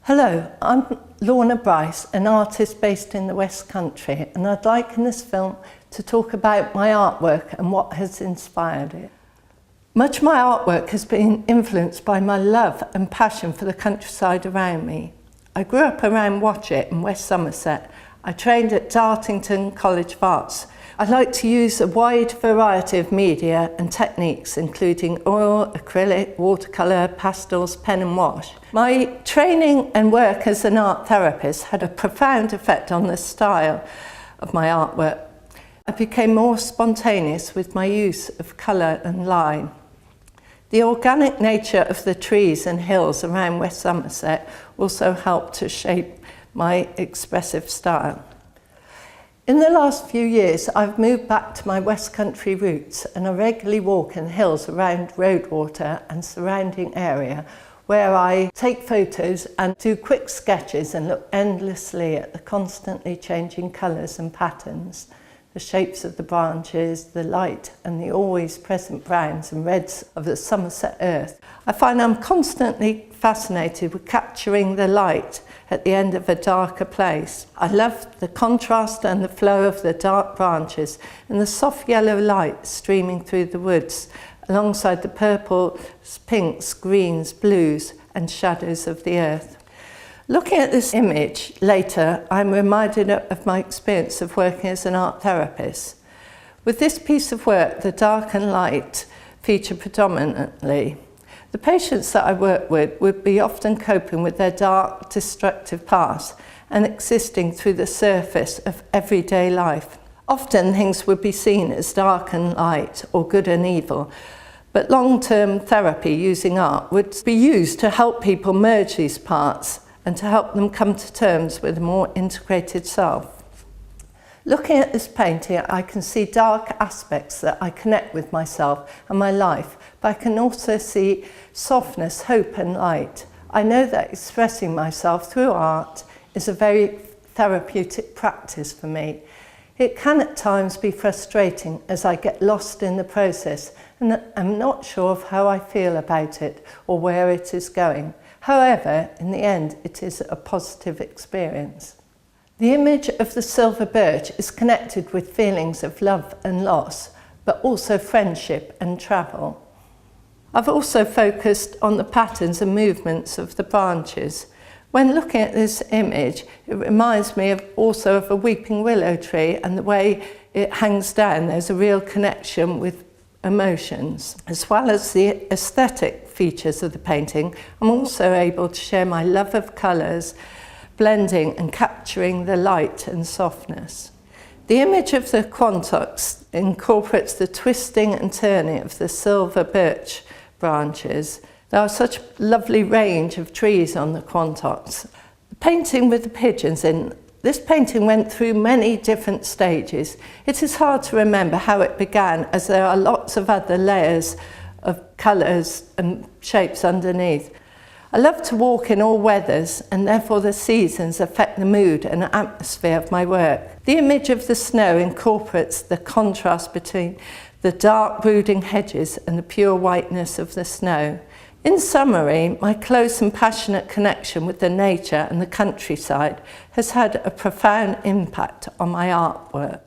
Hello, I'm Lorna Bryce, an artist based in the West Country, and I'd like in this film to talk about my artwork and what has inspired it. Much of my artwork has been influenced by my love and passion for the countryside around me. I grew up around Watchet in West Somerset. I trained at Dartington College of Arts. I like to use a wide variety of media and techniques, including oil, acrylic, watercolour, pastels, pen and wash. My training and work as an art therapist had a profound effect on the style of my artwork. I became more spontaneous with my use of colour and line. The organic nature of the trees and hills around West Somerset also helped to shape my expressive style. In the last few years, I've moved back to my West Country roots, and I regularly walk in the hills around Roadwater and surrounding area, where I take photos and do quick sketches and look endlessly at the constantly changing colours and patterns, the shapes of the branches, the light and the always present browns and reds of the Somerset earth. I find I'm constantly fascinated with capturing the light at the end of a darker place. I love the contrast and the flow of the dark branches and the soft yellow light streaming through the woods alongside the purples, pinks, greens, blues and shadows of the earth. Looking at this image later, I'm reminded of my experience of working as an art therapist. With this piece of work, the dark and light feature predominantly. The patients that I work with would be often coping with their dark, destructive past and existing through the surface of everyday life. Often things would be seen as dark and light or good and evil, but long-term therapy using art would be used to help people merge these parts and to help them come to terms with a more integrated self. Looking at this painting, I can see dark aspects that I connect with myself and my life, but I can also see softness, hope and light. I know that expressing myself through art is a very therapeutic practice for me. It can at times be frustrating as I get lost in the process and I'm not sure of how I feel about it or where it is going. However, in the end, it is a positive experience. The image of the silver birch is connected with feelings of love and loss, but also friendship and travel. I've also focused on the patterns and movements of the branches. When looking at this image, it reminds me also of a weeping willow tree and the way it hangs down. There's a real connection with emotions. As well as the aesthetic features of the painting, I'm also able to share my love of colours, blending and capturing the light and softness. The image of the quantux incorporates the twisting and turning of the silver birch branches. There are such a lovely range of trees on the quantux. The painting with the pigeons in. This painting went through many different stages. It is hard to remember how it began, as there are lots of other layers of colours and shapes underneath. I love to walk in all weathers, and therefore the seasons affect the mood and atmosphere of my work. The image of the snow incorporates the contrast between the dark brooding hedges and the pure whiteness of the snow. In summary, my close and passionate connection with the nature and the countryside has had a profound impact on my artwork.